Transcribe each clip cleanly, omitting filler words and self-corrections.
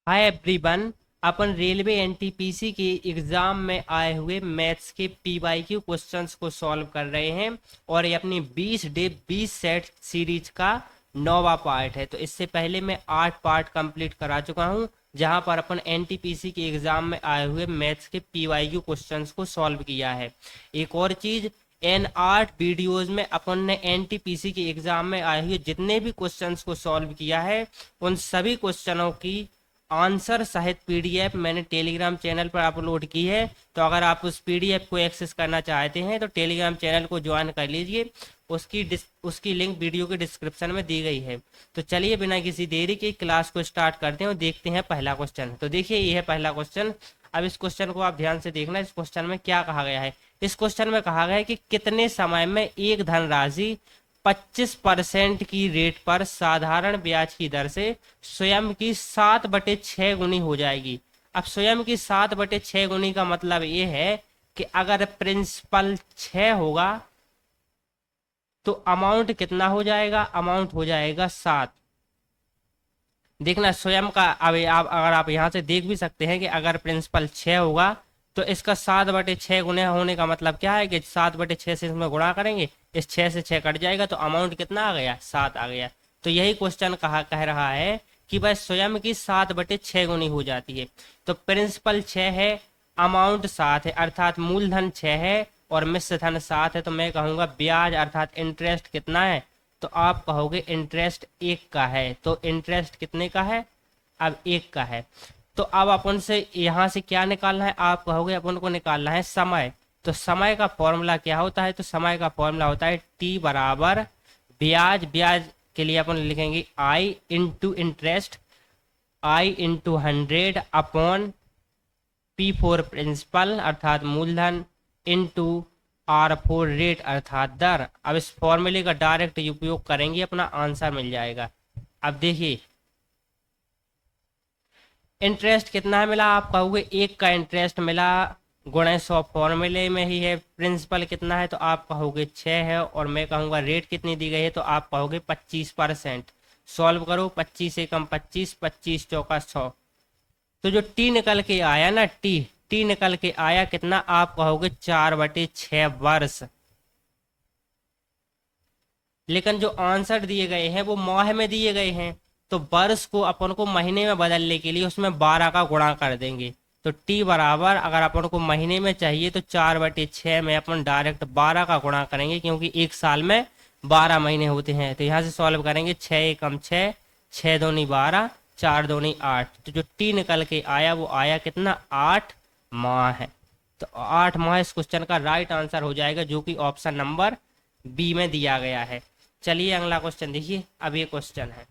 हाय everyone. अपन railway NTPC के exam में आए हुए मैथ्स के पीवाईक्यू क्वेश्चंस को सॉल्व कर रहे हैं और ये अपनी 20 डे 20 सेट सीरीज का 9वां पार्ट है। तो इससे पहले मैं 8 पार्ट कंप्लीट करा चुका हूं, जहां पर अपन एनटीपीसी के एग्जाम में आए हुए मैथ्स के पीवाईक्यू क्वेश्चंस को सॉल्व किया है। एक और चीज, इन 8 वीडियोज में अपन ने एनटीपीसी के एग्जाम में आए हुए जितने भी क्वेश्चंस को सॉल्व किया है, उन सभी क्वेश्चनों की आंसर सहित पीडीएफ मैंने टेलीग्राम चैनल पर अपलोड की है। तो अगर आप उस पीडीएफ को एक्सेस करना चाहते हैं तो टेलीग्राम चैनल को ज्वाइन कर लीजिए। उसकी लिंक वीडियो के डिस्क्रिप्शन में दी गई है। तो चलिए बिना किसी देरी के क्लास को स्टार्ट करते हैं और देखते हैं पहला क्वेश्चन। तो देखिए, ये है पहला क्वेश्चन। अब इस क्वेश्चन को आप ध्यान से देखना। इस क्वेश्चन में क्या कहा गया है? इस क्वेश्चन में कहा गया है कि कितने समय में एक धनराशि 25% की रेट पर साधारण ब्याज की दर से स्वयं की 7/6 गुनी हो जाएगी। अब स्वयं की 7/6 गुनी का मतलब ये है कि अगर प्रिंसिपल 6 होगा तो अमाउंट कितना हो जाएगा? अमाउंट हो जाएगा 7। देखना स्वयं का, अब आप अगर आप यहां से देख भी सकते हैं कि अगर प्रिंसिपल 6 होगा तो इसका 7/6 गुना होने का मतलब क्या है कि 7/6 से इसमें गुणा करेंगे, इस 6 से 6 कट जाएगा तो अमाउंट कितना आ गया? 7 आ गया। तो यही क्वेश्चन कह रहा है कि भाई स्वयं की 7/6 गुनी हो जाती है। तो प्रिंसिपल 6 है, अमाउंट 7 है, अर्थात मूलधन 6 है और मिश्र धन 7 है। तो मैं कहूंगा ब्याज अर्थात इंटरेस्ट कितना है? तो आप कहोगे इंटरेस्ट 1 का है। तो इंटरेस्ट कितने का है? अब 1 का है। तो अब अपन से यहां से क्या निकालना है? आप कहोगे अपन को निकालना है समय। तो समय का फॉर्मूला क्या होता है? तो समय का फॉर्मूला होता है टी बराबर ब्याज। ब्याज के लिए अपन लिखेंगे I into interest, I into 100 upon P four principal अर्थात मूलधन इंटू R4 रेट अर्थात दर। अब इस फॉर्मूले का डायरेक्ट उपयोग करेंगे, अपना आंसर मिल जाएगा। अब देखिए इंटरेस्ट कितना है मिला? आप कहोगे 1 का इंटरेस्ट मिला, गुणे 100 फॉर्मूले में ही है। प्रिंसिपल कितना है? तो आप कहोगे 6 है और मैं कहूंगा रेट कितनी दी गई है? तो आप कहोगे 25%। सॉल्व करो, 25 से कम 25, 25 चौका 100। तो जो टी निकल के आया ना, टी निकल के आया कितना? आप कहोगे 4/6 वर्ष। लेकिन जो आंसर दिए गए हैं वो माह में दिए गए हैं, तो वर्ष को अपन को महीने में बदलने के लिए उसमें 12 का गुणा कर देंगे। तो टी बराबर, अगर अपन को महीने में चाहिए तो 4/6 में अपन डायरेक्ट 12 का गुणा करेंगे, क्योंकि एक साल में 12 महीने होते हैं। तो यहाँ से सॉल्व करेंगे, 6 एकम 6, 6 दूनी 12, 4 दूनी 8। तो जो टी निकल के आया वो आया कितना? 8 माह है। तो 8 माह इस क्वेश्चन का राइट आंसर हो जाएगा, जो कि ऑप्शन नंबर बी में दिया गया है। चलिए अगला क्वेश्चन देखिए। अब ये क्वेश्चन है।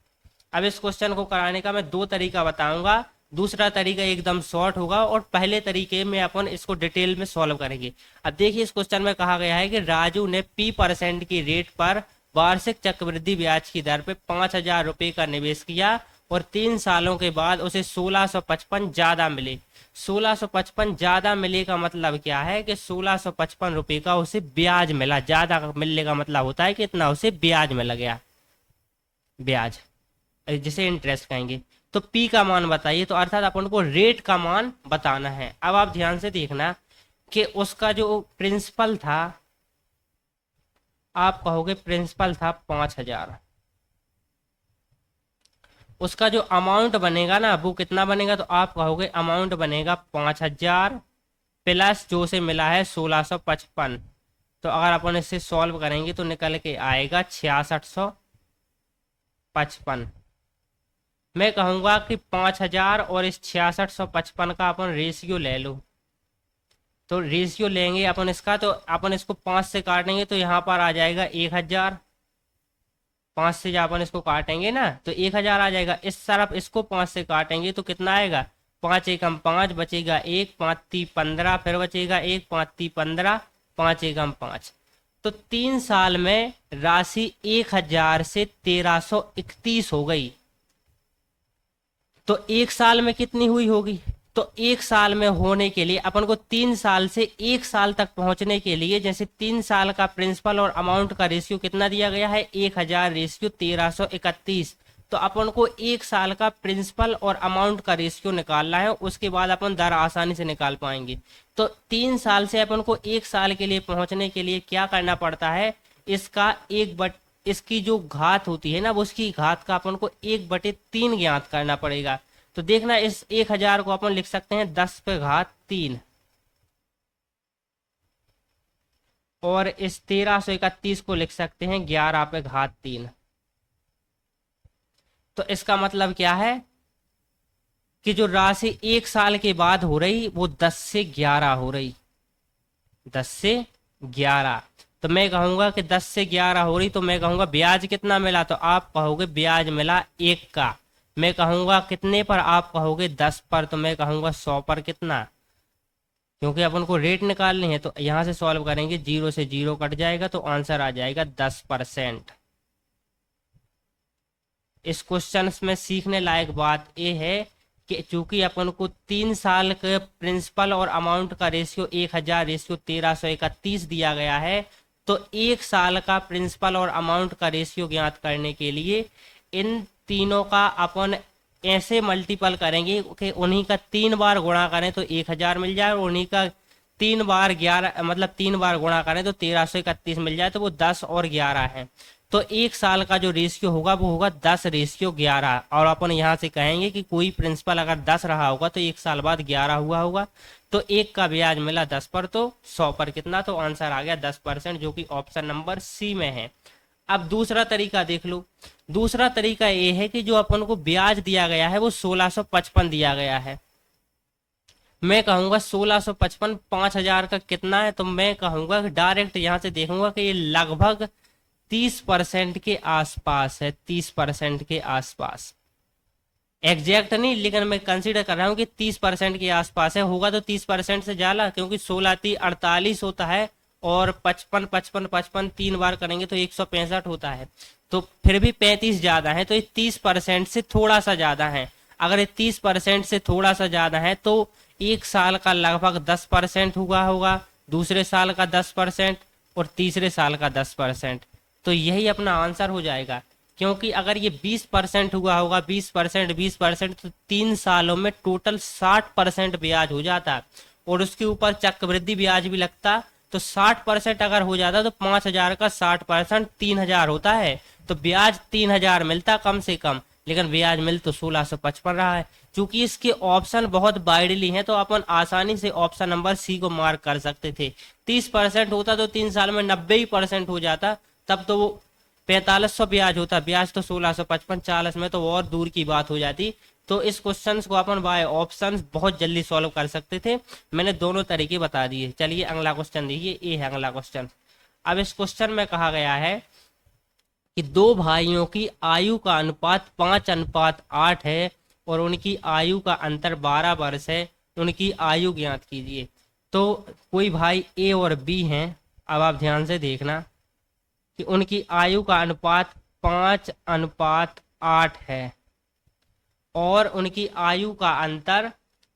अब इस क्वेश्चन को कराने का मैं 2 तरीका बताऊंगा। दूसरा तरीका एकदम शॉर्ट होगा और पहले तरीके में अपन इसको डिटेल में सॉल्व करेंगे। अब देखिए इस क्वेश्चन में कहा गया है कि राजू ने P% की रेट पर वार्षिक चक्रवृद्धि ब्याज की दर पे 5,000 रुपए का निवेश किया और 3 सालों के बाद उसे 1655 ज्यादा मिले। 1655 ज्यादा मिले का मतलब क्या है कि 1655 रुपए का उसे ब्याज मिला। ज्यादा मिलने का मतलब होता है कि इतना उसे ब्याज मिल गया, ब्याज जिसे इंटरेस्ट कहेंगे। तो पी का मान बताइए। तो अर्थात अपन को रेट का मान बताना है। अब आप ध्यान से देखना कि उसका जो प्रिंसिपल था, आप कहोगे प्रिंसिपल था 5,000। उसका जो अमाउंट बनेगा ना वो कितना बनेगा? तो आप कहोगे अमाउंट बनेगा 5,000 प्लस जो से मिला है 1655। तो अगर अपन इसे सॉल्व करेंगे तो निकल के आएगा 6655। मैं कहूंगा कि 5,000 और इस 6655 का अपन रेशियो ले लो। तो रेशियो लेंगे अपन इसका, तो अपन इसको 5 से काटेंगे तो यहाँ पर आ जाएगा 1,000। 5 से जब अपन इसको काटेंगे ना तो 1,000 आ जाएगा। इस तरफ इसको 5 से काटेंगे तो कितना आएगा? 5 एकम 5, बचेगा 1, 5 ती 15, फिर बचेगा 1, 5 ती 15, 5 एकम 5। तो 3 साल में राशि 1,000 से 1,331 हो गई। तो 1 साल में कितनी हुई होगी? तो 1 साल में होने के लिए अपन को 3 साल से 1 साल तक पहुंचने के लिए, जैसे 3 साल का प्रिंसिपल और अमाउंट का रेशियो कितना दिया गया है? 1,000 रेशियो 1,331। तो अपन को 1 साल का प्रिंसिपल और अमाउंट का रेशियो निकालना है, उसके बाद अपन दर आसानी से निकाल पाएंगे। तो 3 साल से अपन को 1 साल के लिए पहुंचने के लिए क्या करना पड़ता है, इसका इसकी जो घात होती है ना, वो उसकी घात का अपन को 1/3 ज्ञात करना पड़ेगा। तो देखना, इस 1000 को अपन लिख सकते हैं 10⁻3, और इस 1331 को लिख सकते हैं 11⁻3। तो इसका मतलब क्या है कि जो राशि 1 साल के बाद हो रही वो 10 से 11 हो रही, 10 से 11। तो मैं कहूंगा कि 10 से 11 हो रही, तो मैं कहूंगा ब्याज कितना मिला, तो आप कहोगे ब्याज मिला 1 का। मैं कहूंगा कितने पर, आप कहोगे 10 पर, तो मैं कहूंगा 100 पर कितना, क्योंकि अपन को रेट निकालनी है। तो यहां से सॉल्व करेंगे, 0 से 0 कट जाएगा, तो आंसर आ जाएगा 10%। इस क्वेश्चन में सीखने लायक बात यह है कि चूंकि अपन को 3 साल के प्रिंसिपल और अमाउंट का रेशियो 1000 रेशियो 1331 दिया गया है, तो 1 साल का प्रिंसिपल और अमाउंट का रेशियो ज्ञात करने के लिए इन तीनों का अपन ऐसे मल्टीपल करेंगे कि उन्हीं का 3 बार गुणा करें तो 1000 मिल जाए, और उन्हीं का 3 बार 11 मतलब 3 बार गुणा करें तो 1331 मिल जाए, तो वो 10 और 11 है। तो 1 साल का जो रेशियो होगा वो होगा 10:11। और अपन यहाँ से कहेंगे कि कोई प्रिंसिपल अगर 10 रहा होगा तो 1 साल बाद 11 हुआ होगा, तो 1 का ब्याज मिला 10 पर, तो 100 पर कितना, तो आंसर आ गया 10%, जो कि ऑप्शन नंबर सी में है। अब दूसरा तरीका देख लो। दूसरा तरीका ये है कि जो अपन को ब्याज दिया गया है वो 1655 दिया गया है। मैं कहूंगा 1655 5000 का कितना है, तो मैं कहूंगा डायरेक्ट यहाँ से देखूंगा कि ये लगभग 30% के आसपास है, 30% के आसपास। एग्जैक्ट नहीं, लेकिन मैं कंसीडर कर रहा हूँ कि 30% के आसपास है। होगा तो 30% से ज्यादा, क्योंकि 16×3 = 48 होता है, और 55 55 55 3 बार करेंगे तो 165 होता है। तो फिर भी 35 ज्यादा है, तो ये 30% से थोड़ा सा ज्यादा है। अगर ये 30% से थोड़ा सा ज्यादा है तो 1 साल का लगभग 10% हुआ होगा, दूसरे साल का 10% और तीसरे साल का 10%। तो यही अपना आंसर हो जाएगा, क्योंकि अगर ये 20% हुआ होगा, 20% 20%, तो 3 सालों में टोटल 60% ब्याज हो जाता, और उसके ऊपर चक्रवृद्धि ब्याज भी लगता। तो 60% अगर हो जाता तो 5000 का 60% 3000 होता है, तो ब्याज 3000 मिलता कम से कम, लेकिन ब्याज मिल तो 1655 रहा है। चूंकि इसके ऑप्शन बहुत वाइडली हैं, तो अपन आसानी से ऑप्शन नंबर सी को मार्क कर सकते थे। 30% होता तो 3 साल में 90% हो जाता, तब तो वो 4500 ब्याज होता, ब्याज तो 1655, 40 में तो और दूर की बात हो जाती। तो इस क्वेश्चन को अपन बाय ऑप्शन बहुत जल्दी सॉल्व कर सकते थे। मैंने दोनों तरीके बता दिए। चलिए अगला क्वेश्चन देखिए, ये है अगला क्वेश्चन। अब इस क्वेश्चन में कहा गया है कि 2 भाइयों की आयु का अनुपात 5:8 है, और उनकी आयु का अंतर 12 वर्ष है। उनकी आयु ज्ञात कीजिए। तो कोई भाई ए और बी हैं। अब आप ध्यान से देखना कि उनकी आयु का अनुपात 5:8 है, और उनकी आयु का अंतर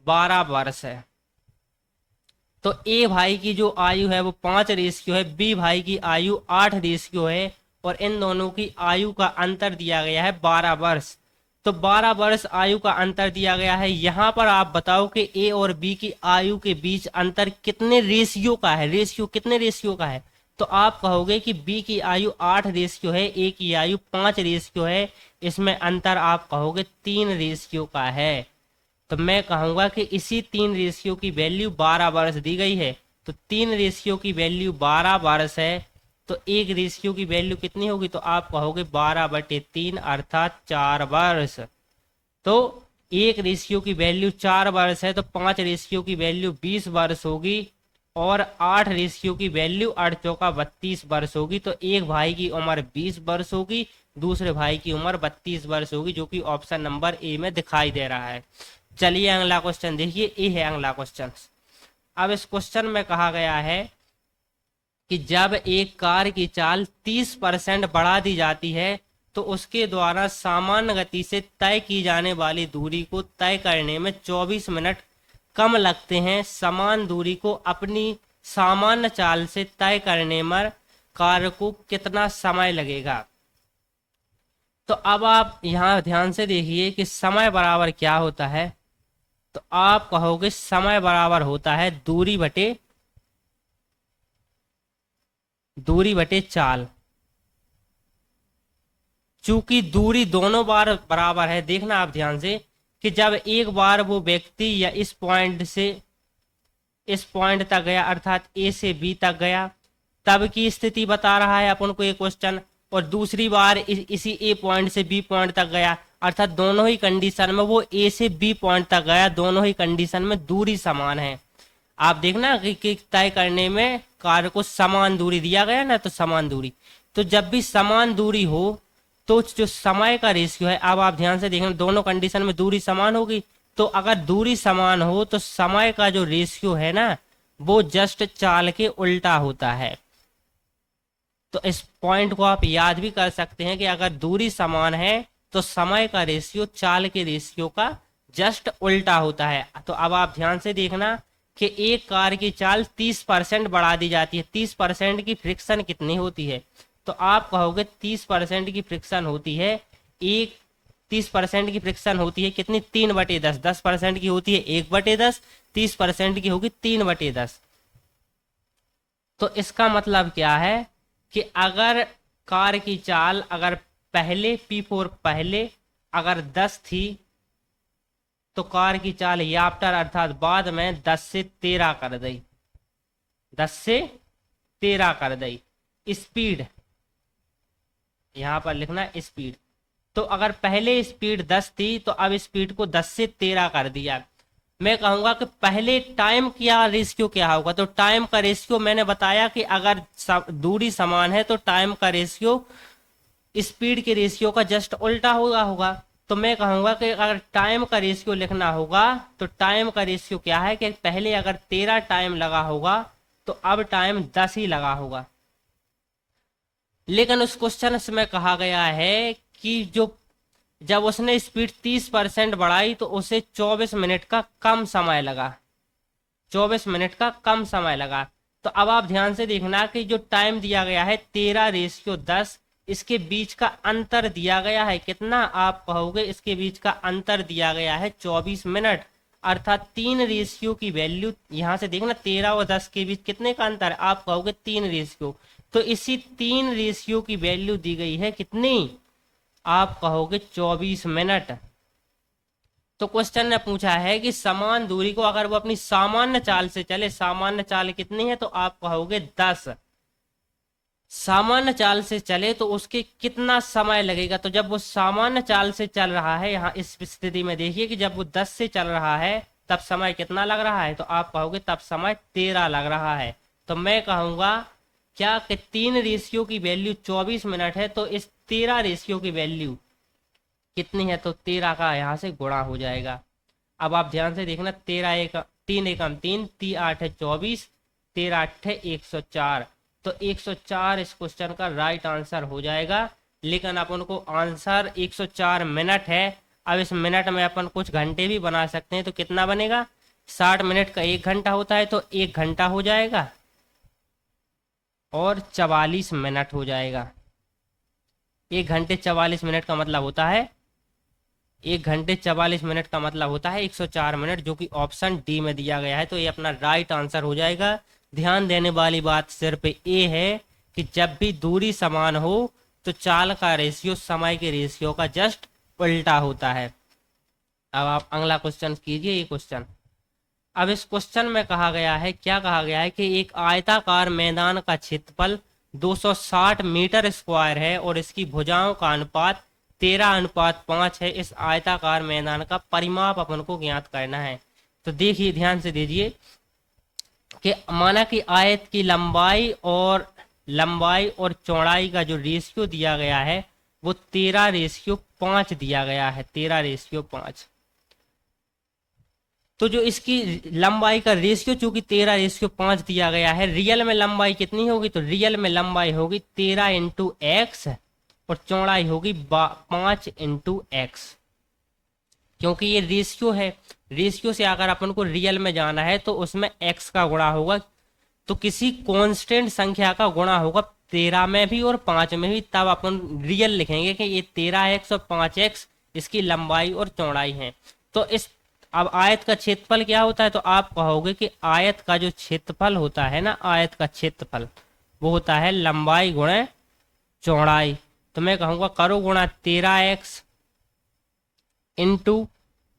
12 वर्ष है। तो ए भाई की जो आयु है वो 5 है, बी भाई की आयु 8 है, और इन दोनों की आयु का अंतर दिया गया है 12 वर्ष। तो 12 वर्ष आयु का अंतर दिया गया है। यहाँ पर आप बताओ कि ए और बी की आयु के बीच अंतर कितने रेशियो का है, रेशियो कितने रेशियो का है। तो आप कहोगे कि बी की आयु 8 है, ए की आयु 5 है, इसमें अंतर आप कहोगे 3 का है। तो मैं कहूंगा कि इसी 3 की वैल्यू 12 वर्ष दी गई है, तो 3 की वैल्यू 12 वर्ष है, तो 1 की वैल्यू कितनी होगी, तो आप कहोगे 12/3 अर्थात 4 वर्ष। तो 1 की वैल्यू 4 वर्ष है, तो 5 की वैल्यू 20 वर्ष होगी, और 8 की वैल्यू 8 चौका 32 वर्ष होगी। तो एक भाई की उम्र 20 वर्ष होगी, दूसरे भाई की उम्र 32 वर्ष होगी, जो कि ऑप्शन नंबर ए में दिखाई दे रहा है। चलिए अगला क्वेश्चन देखिए, ये है अगला क्वेश्चन। अब इस क्वेश्चन में कहा गया है कि जब एक कार की चाल 30% बढ़ा दी जाती है, तो उसके द्वारा सामान्य गति से तय की जाने वाली दूरी को तय करने में 24 मिनट कम लगते हैं। समान दूरी को अपनी सामान्य चाल से तय करने में कार को कितना समय लगेगा। तो अब आप यहाँ ध्यान से देखिए कि समय बराबर क्या होता है। तो आप कहोगे समय बराबर होता है दूरी बटे चाल। चूंकि दूरी दोनों बार बराबर है, देखना आप ध्यान से कि जब एक बार वो व्यक्ति या इस पॉइंट से इस पॉइंट तक गया, अर्थात ए से बी तक गया, तब की स्थिति बता रहा है अपन को ये क्वेश्चन, और दूसरी बार इसी ए पॉइंट से बी पॉइंट तक गया, अर्थात दोनों ही कंडीशन में वो ए से बी पॉइंट तक गया, दोनों ही कंडीशन में दूरी समान है। आप देखना कि तय करने में कार्य को समान दूरी दिया गया ना, तो समान दूरी, तो जब भी समान दूरी हो तो जो समय का रेशियो है, अब आप ध्यान से देखना दोनों कंडीशन में दूरी समान होगी, तो अगर दूरी समान हो तो समय का जो रेशियो है ना वो जस्ट चाल के उल्टा होता है। तो इस पॉइंट को आप याद भी कर सकते हैं कि अगर दूरी समान है तो समय का रेशियो चाल के रेशियो का जस्ट उल्टा होता है। तो अब आप ध्यान से देखना कि एक कार की चाल 30% बढ़ा दी जाती है। 30% की फ्रिक्शन कितनी होती है? तो आप कहोगे 30% की फ्रिक्शन होती है, 30% की फ्रिक्शन होती है कितनी? 3/10। 10% की होती है 1/10, 30% की होगी 3/10। तो इसका मतलब क्या है कि अगर कार की चाल अगर पहले P4 पहले अगर 10 थी तो कार की चाल याफ्टर अर्थात बाद में 10 से 13 कर दी, 10 से 13 कर दी। स्पीड यहां पर लिखना स्पीड, तो अगर पहले स्पीड 10 थी तो अब स्पीड को 10 से 13 कर दिया। मैं कहूंगा कि पहले टाइम का रेशियो क्या होगा? तो टाइम का रेशियो मैंने बताया कि अगर दूरी समान है तो टाइम का रेशियो स्पीड के रेशियो का जस्ट उल्टा होगा। तो मैं कहूंगा कि अगर टाइम का रेशियो लिखना होगा तो टाइम का रेशियो क्या है कि पहले अगर 13 टाइम लगा होगा तो अब टाइम 10 ही लगा होगा। लेकिन उस क्वेश्चन में कहा गया है कि जब उसने स्पीड 30% बढ़ाई तो उसे 24 मिनट का कम समय लगा, 24 मिनट का कम समय लगा। तो अब आप ध्यान से देखना कि जो टाइम दिया गया है 13:10, इसके बीच का अंतर दिया गया है कितना? आप कहोगे इसके बीच का अंतर दिया गया है 24 मिनट, अर्थात 3 की वैल्यू यहां से देखना 13 और 10 के बीच कितने का अंतर है? आप कहोगे 3, तो इसी 3 की वैल्यू दी गई है कितनी? आप कहोगे 24 मिनट। तो क्वेश्चन ने पूछा है कि समान दूरी को अगर वो अपनी सामान्य चाल से चले, सामान्य चाल कितनी है? तो आप कहोगे 10। सामान्य चाल से चले तो उसके कितना समय लगेगा? तो जब वो सामान्य चाल से चल रहा है, यहाँ इस स्थिति में देखिए कि जब वो 10 से चल रहा है तब समय कितना लग रहा है? तो आप कहोगे तब समय 13 लग रहा है। तो मैं कहूंगा क्या कि 3 की वैल्यू 24 मिनट है, तो इस 13 की वैल्यू कितनी है? तो 13 का यहाँ से गुणा हो जाएगा। अब आप ध्यान से देखना 3 एकम 3, 3 8 24, 13 8 104, तो 104 इस क्वेश्चन का राइट आंसर हो जाएगा। लेकिन अपन को आंसर 104 मिनट है। अब इस मिनट में अपन कुछ घंटे भी बना सकते हैं, तो कितना बनेगा? 60 मिनट का 1 घंटा होता है तो 1 घंटा हो जाएगा और 44 मिनट हो जाएगा। 1 घंटे 44 मिनट का मतलब होता है 1 घंटे 44 मिनट का मतलब होता है 104 मिनट, जो कि ऑप्शन डी में दिया गया है। तो ये अपना राइट आंसर हो जाएगा। ध्यान देने वाली बात सिर्फ ये है कि जब भी दूरी समान हो तो चाल का रेशियो समय के रेशियो का जस्ट उल्टा होता है। अब आप अगला क्वेश्चन कीजिए। ये क्वेश्चन, अब इस क्वेश्चन में कहा गया है, क्या कहा गया है कि एक आयताकार मैदान का क्षेत्रफल 260 मीटर स्क्वायर है और इसकी भुजाओं का अनुपात 13:5 है। इस आयताकार मैदान का परिमाप अपन को ज्ञात करना है। तो देखिए ध्यान से दीजिए कि माना कि आयत की लंबाई और चौड़ाई का जो रेशियो दिया गया है वो 13:5 दिया गया है, 13:5। तो जो इसकी लंबाई का रेशियो चूंकि 13:5 दिया गया है, रियल में लंबाई कितनी होगी? तो रियल में लंबाई होगी 13 × x और चौड़ाई होगी 5 × x, क्योंकि ये रेशियो है। रेशियो से अगर अपन को रियल में जाना है तो उसमें x का गुणा होगा, तो किसी कांस्टेंट संख्या का गुणा होगा 13 में भी और 5 में भी, तब अपन रियल लिखेंगे कि ये 13x और 5x इसकी लंबाई और चौड़ाई है। तो इस अब आयत का क्षेत्रफल क्या होता है, तो आप कहोगे कि आयत का जो क्षेत्रफल होता है ना, आयत का क्षेत्रफल वो होता है लंबाई गुणे चौड़ाई। तो मैं कहूंगा करो गुणा 13x इंटू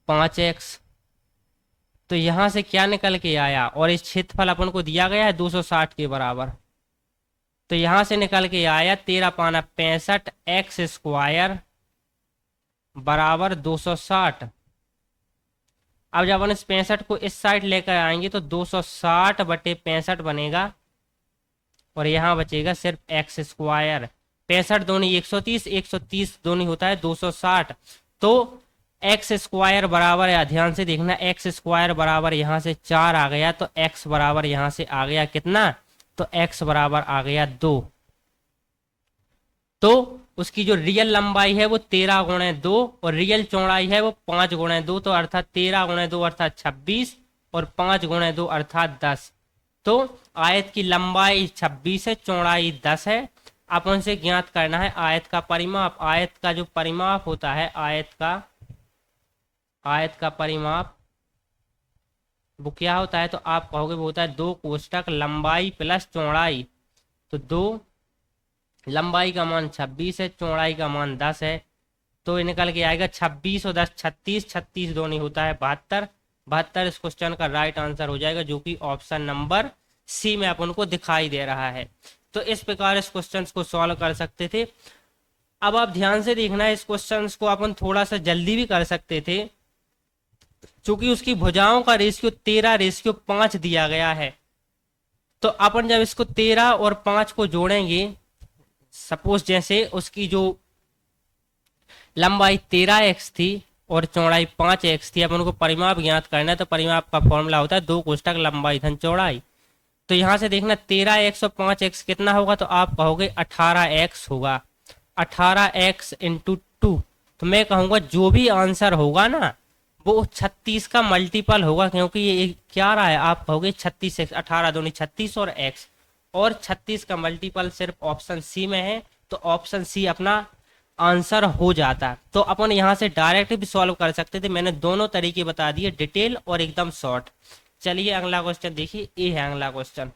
5x। तो यहां से क्या निकल के आया, और इस क्षेत्रफल अपन को दिया गया है 260 के बराबर, तो यहां से निकल के आया 13 पाना 65 एक्स स्क्वायर बराबर 260। अब जब अपन इस 65 को इस साइड लेकर आएंगे तो 260 बटे 65 बनेगा, और यहां बचेगा सिर्फ एक्स स्क्वायर। 65 दूनी 130, 130 दूनी होता है 260। तो एक्स स्क्वायर बराबर, या ध्यान से देखना, एक्स स्क्वायर बराबर यहां से 4 आ गया, तो एक्स बराबर यहां से आ गया कितना, तो एक्स बराबर आ गया 2। तो उसकी जो रियल लंबाई है वो 13 गुणे 2 और रियल चौड़ाई है वो 5 गुणे 2, तो अर्थात 13 गुणे 2 अर्थात 26 और 5 गुणे 2 अर्थात 10। तो आयत की लंबाई 26 है, चौड़ाई 10 है। अपन से ज्ञात करना है आयत का परिमाप। आयत का जो परिमाप होता है, आयत का परिमाप वो क्या होता है, तो आप कहोगे वो होता है 2 कोष्टक लंबाई प्लस चौड़ाई। तो 2 लंबाई का मान 26 है, चौड़ाई का मान 10 है, तो ये निकल के आएगा 26 और 10 36, 36 दोनों होता है 72। 72 इस क्वेश्चन का राइट आंसर हो जाएगा, जो कि ऑप्शन नंबर सी में अपन को दिखाई दे रहा है। तो इस प्रकार इस क्वेश्चन को सॉल्व कर सकते थे। अब आप ध्यान से देखना है, इस क्वेश्चन को अपन थोड़ा सा जल्दी भी कर सकते थे, क्योंकि उसकी भुजाओं का रेशियो 13:5 दिया गया है। तो अपन जब इसको 13 और 5 को जोड़ेंगे, सपोज जैसे उसकी जो लंबाई 13x थी और चौड़ाई 5x थी, अपन को परिमाप ज्ञात करना है, तो परिमाप का फॉर्मूला होता है 2 कोष्टक लंबाई धन चौड़ाई। तो यहां से देखना 13x और 5x कितना होगा, तो आप कहोगे 18x होगा, 18x इंटू 2। तो मैं कहूंगा जो भी आंसर होगा ना वो 36 का मल्टीपल होगा, क्योंकि ये क्या रहा है, आप कहोगे 36x, 18 दूनी 36 और x, और 36 का मल्टीपल सिर्फ ऑप्शन सी में है, तो ऑप्शन सी अपना आंसर हो जाता। तो अपन यहां से डायरेक्ट भी सॉल्व कर सकते थे, मैंने दोनों तरीके बता दिए, डिटेल और एकदम शॉर्ट। चलिए अगला क्वेश्चन देखिए, ये है अगला क्वेश्चन।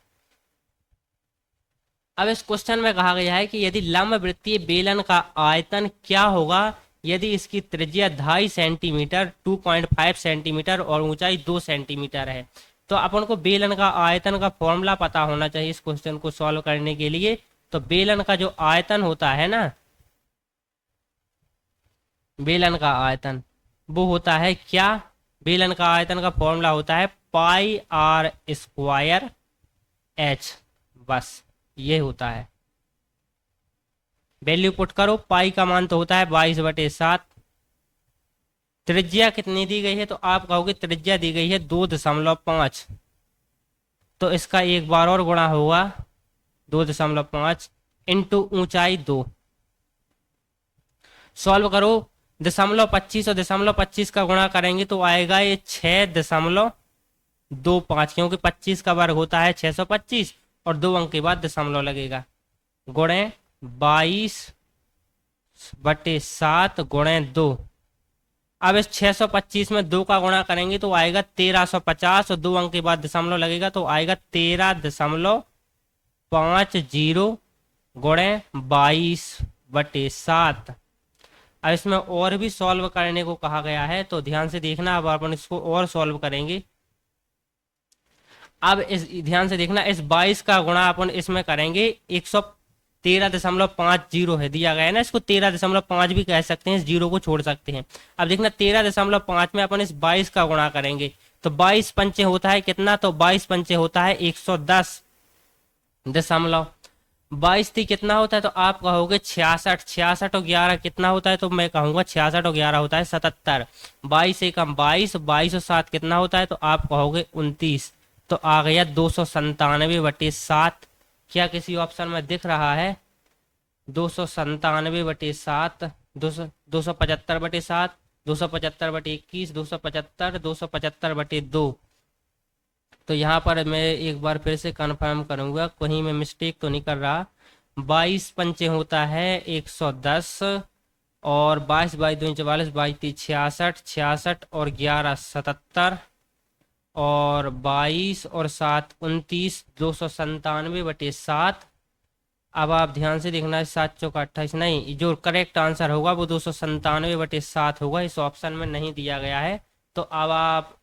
अब इस क्वेश्चन में कहा गया है कि यदि लंबवृत्तीय बेलन का आयतन क्या होगा यदि इसकी त्रिज्या 2.5 सेंटीमीटर, 2.5 सेंटीमीटर और ऊंचाई 2 सेंटीमीटर है। तो अपन को बेलन का आयतन का फॉर्मूला पता होना चाहिए इस क्वेश्चन को सॉल्व करने के लिए। तो बेलन का जो आयतन होता है ना, बेलन का आयतन वो होता है क्या, बेलन का आयतन का फॉर्मूला होता है पाई आर स्क्वायर एच, बस ये होता है। वैल्यू पुट करो, पाई का मान तो होता है 22/7। त्रिज्या कितनी दी गई है, तो आप कहोगे त्रिज्या दी गई है 2.5, तो इसका एक बार और गुणा होगा 2.5 इंटू ऊंचाई 2। सॉल्व करो, 0.25 और 0.25 का गुणा करेंगे तो आएगा ये 6.25, क्योंकि 25 का वर्ग होता है 625 और 2 अंक के बाद दशमलव लगेगा, गुणे 22/7 गुणे 2। अब इस 625 में 2 का गुणा करेंगे तो आएगा 1350 और 2 अंक के बाद दशमलव लगेगा तो आएगा 13.50 गुणे 22/7। अब इसमें और भी सॉल्व करने को कहा गया है, तो ध्यान से देखना। अब अपन इसको और सॉल्व करेंगे। अब इस ध्यान से देखना, इस 22 का गुणा अपन इसमें करेंगे 113.50 है दिया गया है ना, इसको 13.5 भी कह सकते हैं, इस जीरो को छोड़ सकते हैं। अब देखना 13.5 में अपन इस 22 का गुणा करेंगे तो 22 पंचे होता है कितना, तो 22 पंचे होता है 110 22 थी कितना होता है, तो आप कहोगे 66। 66 और 11 कितना होता है, तो मैं कहूंगा 66 और 11 होता है 77। 22 से कम 22, 22 और 7 कितना होता है, तो आप कहोगे 29। तो आ गया 297/7। क्या किसी ऑप्शन में दिख रहा है 297/7, 275/7, 275/21, 275, 275/2। तो यहाँ पर मैं एक बार फिर से कंफर्म करूंगा कहीं मैं मिस्टेक तो नहीं कर रहा। 22 पंचे होता है 110, और 22 बाई 2 44, 22 3 66, 66 और 11 77, और 22 और 7 29, 297/7। अब आप ध्यान से देखना है, 7 चौका 28, नहीं, जो करेक्ट आंसर होगा वो 297/7 होगा, इस ऑप्शन में नहीं दिया गया है। तो अब आप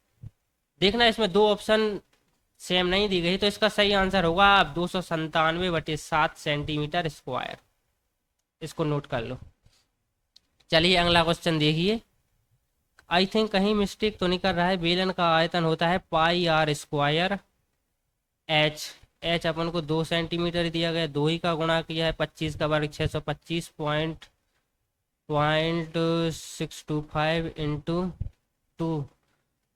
देखना, इसमें दो ऑप्शन सेम नहीं दी गई, तो इसका सही आंसर होगा 297/7 सेंटीमीटर स्क्वायर। इसको नोट कर लो। चलिए अगला क्वेश्चन देखिए। आई थिंक कहीं मिस्टेक तो नहीं कर रहा है। बेलन का आयतन होता है पाई आर स्क्वायर। एच अपन को 2 सेंटीमीटर दिया गया, 2 ही का गुणा किया है 25 का वर्ग 625.625 इंटू 2,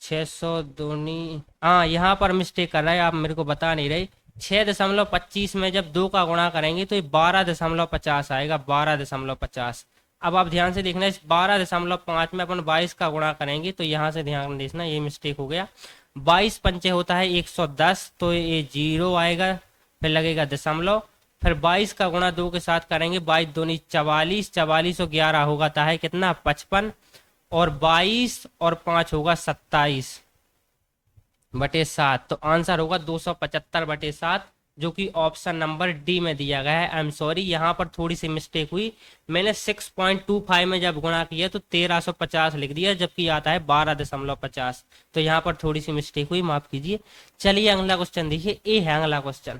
600 दूनी, हाँ यहाँ पर मिस्टेक कर रहा है, आप मेरे को बता नहीं रहे। 6.25 में जब 2 का गुणा करेंगे तो ये 12.50 आएगा, 12.50। अब आप ध्यान से देखना, इस 12.5 में अपन 22 का गुणा करेंगे, तो यहाँ से ध्यान देना, ये मिस्टेक हो गया। 22 पंचे होता है 110, तो ये 0 आएगा, फिर लगेगा दशमलव, फिर 22 का गुणा 2 के साथ करेंगे, 22 दूनी 44, 44 और 11 होगा था है कितना 55, और 22 और 5 होगा 27/7, तो आंसर होगा 275/7, जो कि ऑप्शन नंबर डी में दिया गया है। आई एम सॉरी, यहाँ पर थोड़ी सी मिस्टेक हुई, मैंने 6.25 में जब गुणा किया तो 1350 लिख दिया, जबकि आता है 12.50, तो यहाँ पर थोड़ी सी मिस्टेक हुई, माफ कीजिए। चलिए अगला क्वेश्चन देखिए, ए है अगला क्वेश्चन।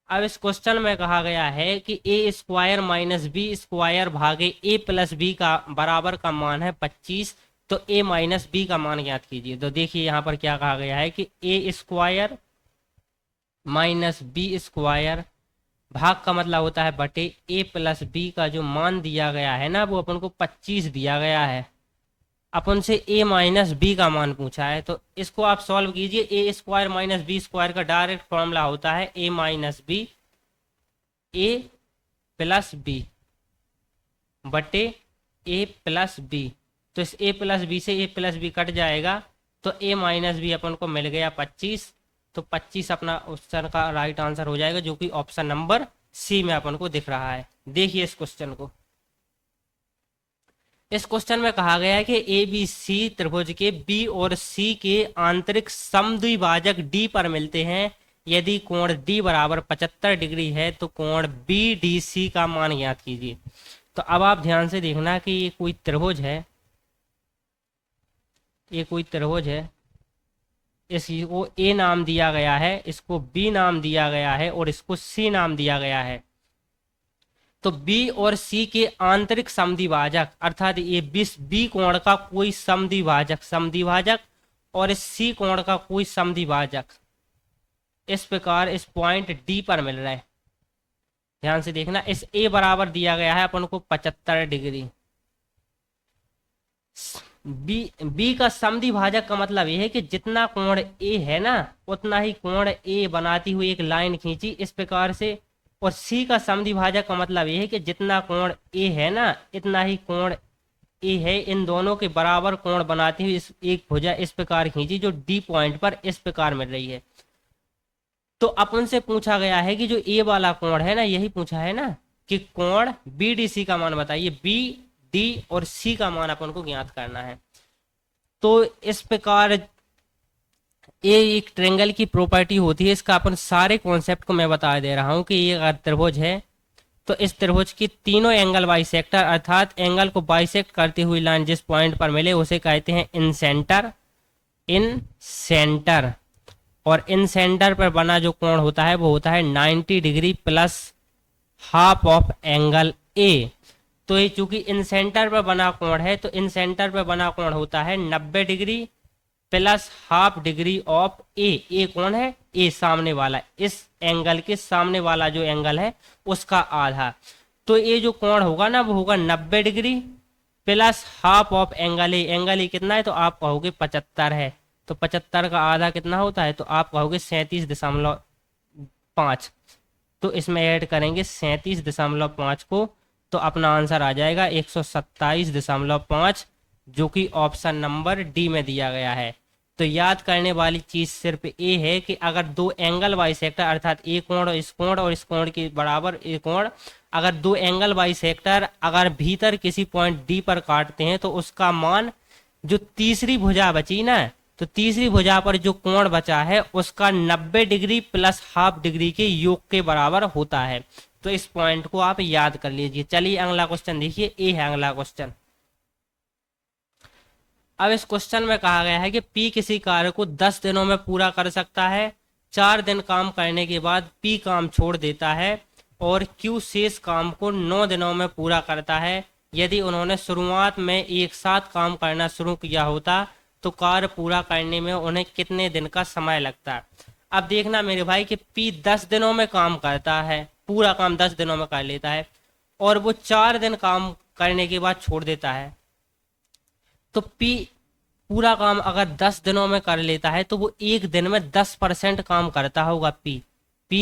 अब इस क्वेश्चन में कहा गया है कि ए स्क्वायर माइनस बी स्क्वायर भागे ए प्लस बी का बराबर का मान है 25, तो ए माइनस बी का मान ज्ञात कीजिए। तो देखिए यहाँ पर क्या कहा गया है कि ए स्क्वायर माइनस बी स्क्वायर, भाग का मतलब होता है बटे, ए प्लस बी का जो मान दिया गया है ना, वो अपन को 25 दिया गया है, अपन से ए माइनस बी का मान पूछा है, तो इसको आप सॉल्व कीजिए। ए स्क्वायर माइनस बी स्क्वायर का डायरेक्ट फॉर्मूला होता है ए माइनस बी ए प्लस बी बटे ए प्लस बी, तो इस ए प्लस बी से ए प्लस बी कट जाएगा, तो ए माइनस बी अपन को मिल गया 25, तो 25 अपना ऑप्शन का राइट आंसर हो जाएगा, जो कि ऑप्शन नंबर सी में अपन को दिख रहा है। देखिए इस क्वेश्चन को, इस क्वेश्चन में कहा गया है कि ए बी सी त्रिभुज के बी और सी के आंतरिक समद्विभाजक डी पर मिलते हैं। यदि कोण डी बराबर 75 डिग्री है तो कोण बी डी सी का मान ज्ञात कीजिए। तो अब आप ध्यान से देखना कि ये कोई त्रिभुज है, ये कोई त्रिभुज है, इसको ए नाम दिया गया है, इसको बी नाम दिया गया है और इसको सी नाम दिया गया है। तो बी और सी के आंतरिक समद्विभाजक, अर्थात ये बी कोण का कोई समद्विभाजक और इस सी कोण का कोई समद्विभाजक इस प्रकार इस पॉइंट डी पर मिल रहा है। ध्यान से देखना, इस ए बराबर दिया गया है अपन को 75 डिग्री। बी का समद्विभाजक का मतलब यह है कि जितना कोण ए है ना, उतना ही कोण ए बनाती हुई एक लाइन खींची इस प्रकार से, और सी का समद्विभाजक का मतलब यह है कि जितना कोण ए है ना, इतना ही कोण ए है, इन दोनों के बराबर कोण बनाती हुई एक भुजा इस प्रकार खींची, जो डी पॉइंट पर इस प्रकार मिल रही है। तो अपन से पूछा गया है कि जो ए वाला कोण है ना, यही पूछा है ना कि कोण बी डी सी का मान बताइए। बी डी और सी का मान अपन को ज्ञात करना है। तो इस प्रकार ये एक ट्रायंगल की प्रॉपर्टी होती है, इसका अपन सारे कॉन्सेप्ट को मैं बता दे रहा हूं कि ये अगर त्रिभुज है तो इस त्रिभुज की तीनों एंगल बाइसेक्टर, अर्थात एंगल को बाइसेक्ट करती हुई लाइन जिस पॉइंट पर मिले उसे कहते हैं इन सेंटर। और इन सेंटर पर बना जो कोण होता है वो होता है 90 degree plus half of angle A. तो ये चूंकि इन सेंटर पर बना कोण है, तो इन सेंटर पर बना कोण होता है 90 degree plus half degree of A कौन है, ए सामने वाला, इस एंगल के सामने वाला जो एंगल है उसका आधा। तो ये जो कोण होगा ना वो होगा 90 degree plus half of angle A कितना है, तो आप कहोगे 75 है, तो 75 का आधा कितना होता है, तो आप कहोगे 37.5। तो इसमें ऐड करेंगे 37.5 को, तो अपना आंसर आ जाएगा 127.5, जो कि ऑप्शन नंबर डी में दिया गया है। तो याद करने वाली चीज सिर्फ ये है कि अगर दो एंगल बाइसेक्टर अर्थात एक कोण और इस कोण के बराबर एक कोण, अगर दो एंगल बाइसेक्टर अगर भीतर किसी पॉइंट डी पर काटते हैं तो उसका मान जो तीसरी भुजा बची ना, तो तीसरी भुजा पर जो कोण बचा है उसका 90 डिग्री प्लस हाफ डिग्री के योग के बराबर होता है। तो इस पॉइंट को आप याद कर लीजिए। चलिए अगला क्वेश्चन देखिए, ये है अगला क्वेश्चन। अब इस क्वेश्चन में कहा गया है कि पी किसी कार्य को 10 दिनों में पूरा कर सकता है, 4 दिन काम करने के बाद पी काम छोड़ देता है और क्यू शेष काम को 9 दिनों में पूरा करता है। यदि उन्होंने शुरुआत में एक साथ काम करना शुरू किया होता तो कार्य पूरा करने में उन्हें कितने दिन का समय लगता है। अब देखना मेरे भाई कि पी 10 दिनों में काम करता है, पूरा काम 10 दिनों में कर लेता है और वो 4 दिन काम करने के बाद छोड़ देता है। तो पी पूरा काम अगर 10 दिनों में कर लेता है तो वो एक दिन में 10% काम करता होगा। पी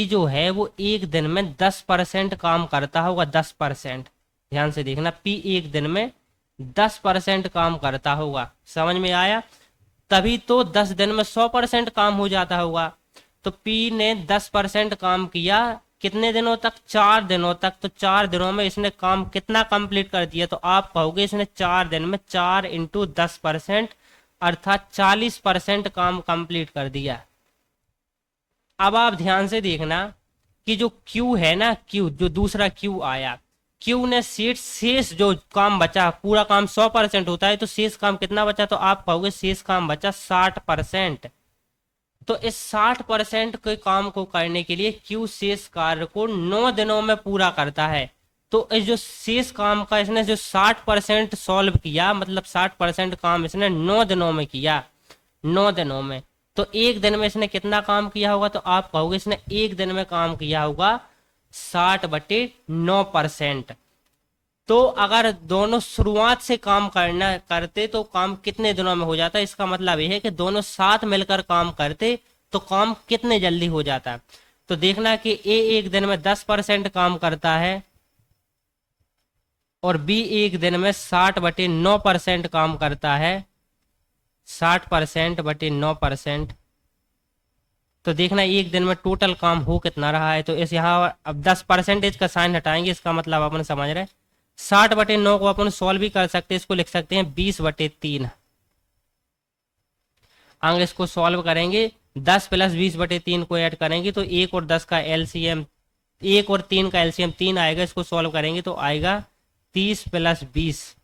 जो है वो एक दिन में 10% काम करता होगा, 10%। ध्यान से देखना, पी एक दिन में 10% काम करता होगा। समझ में आया? तभी तो 10 दिन में 100% काम हो जाता होगा। तो पी ने 10% काम किया कितने दिनों तक? 4 दिनों तक। तो 4 दिनों में इसने काम कितना कंप्लीट कर दिया? तो आप कहोगे इसने 4 दिन में 4 × 10% अर्थात 40% काम कंप्लीट कर दिया। अब आप ध्यान से देखना कि जो Q है ना, Q जो दूसरा Q आया, Q ने शेष जो काम बचा, पूरा काम 100% होता है तो शेष काम कितना बचा? तो आप कहोगे शेष काम बचा 60%। तो इस 60% के काम को करने के लिए Q शेष कार्य को 9 दिनों में पूरा करता है। तो इस जो शेष काम का इसने जो 60% सॉल्व किया, मतलब 60% काम इसने 9 दिनों में किया, 9 दिनों में। तो एक दिन में इसने कितना काम किया होगा? तो आप कहोगे इसने एक दिन में काम किया होगा 60/9%। तो अगर दोनों शुरुआत से काम करते तो काम कितने दिनों में हो जाता है? इसका मतलब यह है कि दोनों साथ मिलकर काम करते तो काम कितने जल्दी हो जाता है। तो देखना कि ए एक दिन में 10% काम करता है और बी एक दिन में 60/9% काम करता है, 60%/9%। तो देखना एक दिन में टोटल काम हो कितना रहा है। तो इस यहाँ अब 10% का साइन हटाएंगे, इसका मतलब अपन समझ रहे हैं। 60/9 को अपन सॉल्व भी कर सकते हैं, इसको लिख सकते हैं 20/3। आगे इसको सॉल्व करेंगे, 10 + 20/3 को ऐड करेंगे तो 1 और 10 का एलसीएम, 1 और 3 का एलसीएम 3 आएगा। इसको सॉल्व करेंगे तो आएगा 30 +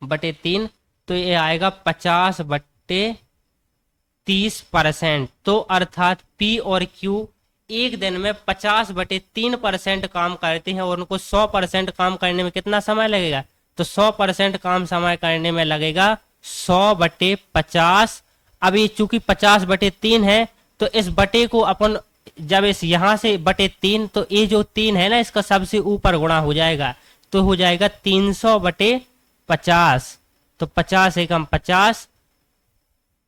20/3, तो ये आएगा 50/30%। तो अर्थात पी और क्यू एक दिन में 50/3% काम करते हैं और उनको 100% काम करने में कितना समय लगेगा? तो 100% काम समय करने में लगेगा 100/50। अब ये चूंकि 50/3 है तो इस बटे को अपन जब इस यहां से /3, तो ये जो 3 है ना इसका सबसे ऊपर गुणा हो जाएगा, तो हो जाएगा 300/50। तो 50 एकम 50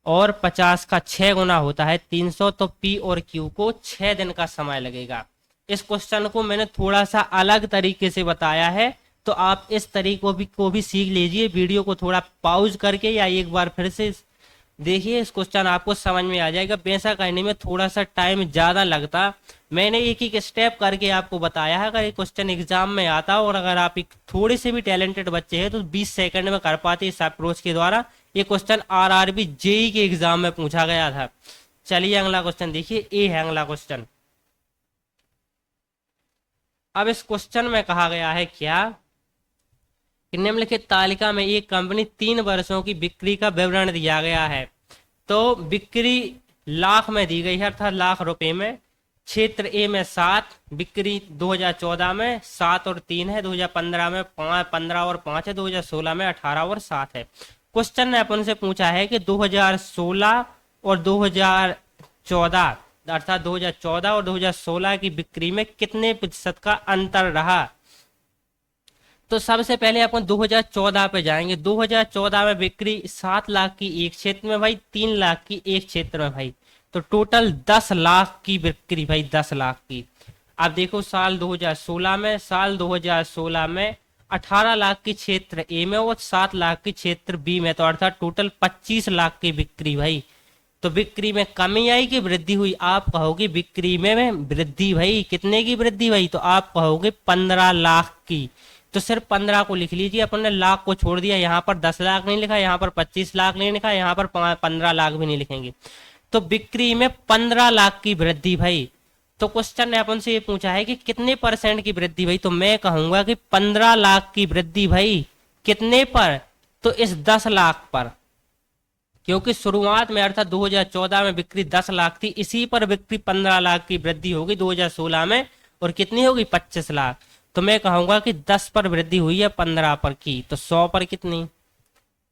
और 50 का 6 गुना होता है 300। तो पी और क्यू को 6 दिन का समय लगेगा। इस क्वेश्चन को मैंने थोड़ा सा अलग तरीके से बताया है, तो आप इस तरीके को भी सीख लीजिए। वीडियो को थोड़ा पॉज करके या एक बार फिर से देखिए, इस क्वेश्चन आपको समझ में आ जाएगा। वैसा करने में थोड़ा सा टाइम ज़्यादा लगता, मैंने एक एक स्टेप करके आपको बताया है। अगर ये क्वेश्चन एग्जाम में आता और अगर आप एक थोड़े से भी टैलेंटेड बच्चे हैं तो 20 सेकंड में कर पाते इस अप्रोच के द्वारा। ये क्वेश्चन आरआरबी जेई के एग्जाम में पूछा गया था। चलिए अगला क्वेश्चन देखिए, ए है अगला क्वेश्चन। अब इस क्वेश्चन में कहा गया है क्या कि निम्नलिखित तालिका में एक कंपनी 3 वर्षों की बिक्री का विवरण दिया गया है। तो बिक्री लाख में दी गई है, अर्थात लाख रुपए में। क्षेत्र ए में 7, बिक्री 2014 में 7 और 3 है, 2015 में 15 और 5 है, 2016 में 18 और 7 है। क्वेश्चन ने अपन से पूछा है कि 2016 और 2014 अर्थात 2014 और 2016 की बिक्री में कितने प्रतिशत का अंतर रहा। तो सबसे पहले अपन 2014 पे जाएंगे। 2014 में बिक्री 7 लाख की एक क्षेत्र में भाई, 3 लाख की एक क्षेत्र में भाई, तो टोटल 10 लाख की बिक्री भाई, 10 लाख की। अब देखो साल 2016 में 18 लाख की क्षेत्र ए में और 7 लाख की क्षेत्र बी में, तो अर्थात टोटल 25 लाख की बिक्री भाई। तो बिक्री में कमी आई कि वृद्धि हुई? आप कहोगे बिक्री में वृद्धि भाई। कितने की वृद्धि भाई? तो आप कहोगे 15 लाख की। तो सिर्फ 15 को लिख लीजिए, अपन ने लाख को छोड़ दिया। यहाँ पर 10 लाख नहीं लिखा, यहाँ पर 25 लाख नहीं लिखा, यहाँ पर 15 लाख भी नहीं लिखेंगे। तो बिक्री में 15 लाख की वृद्धि भाई। तो क्वेश्चन ने अपन से ये पूछा है कि कितने परसेंट की वृद्धि भाई? तो मैं कहूंगा कि 15 लाख की वृद्धि भाई। कितने पर? तो इस 10 लाख पर, क्योंकि शुरुआत में अर्थात 2014 में बिक्री 10 लाख थी, इसी पर बिक्री 15 लाख की वृद्धि होगी 2016 में, और कितनी होगी? 25 लाख। तो मैं कहूंगा कि 10 पर वृद्धि हुई है 15 पर की, तो 100 पर कितनी?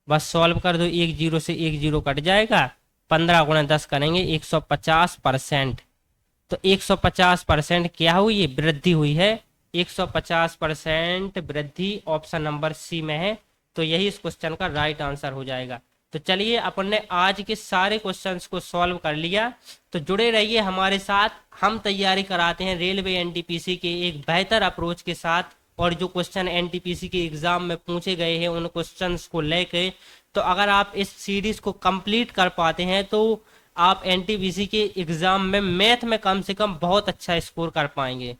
बस सॉल्व कर दो, एक जीरो से एक जीरो कट जाएगा, 15 गुणा 10 करेंगे 150%। तो 150% क्या हुई है? वृद्धि हुई है। 150% वृद्धि ऑप्शन नंबर सी में है। तो यही इस क्वेश्चन का राइट आंसर हो जाएगा। तो चलिए अपन ने आज के सारे क्वेश्चंस को सॉल्व कर लिया। तो जुड़े रहिए हमारे साथ, हम तैयारी कराते हैं रेलवे एनटीपीसी के एक बेहतर अप्रोच के साथ, और जो क्वेश्चन एनटीपीसी के एग्जाम में पूछे गए हैं उन क्वेश्चंस को लेके। तो अगर आप इस सीरीज को कंप्लीट कर पाते हैं तो आप एनटीपीसी के एग्जाम में मैथ में कम से कम बहुत अच्छा स्कोर कर पाएंगे।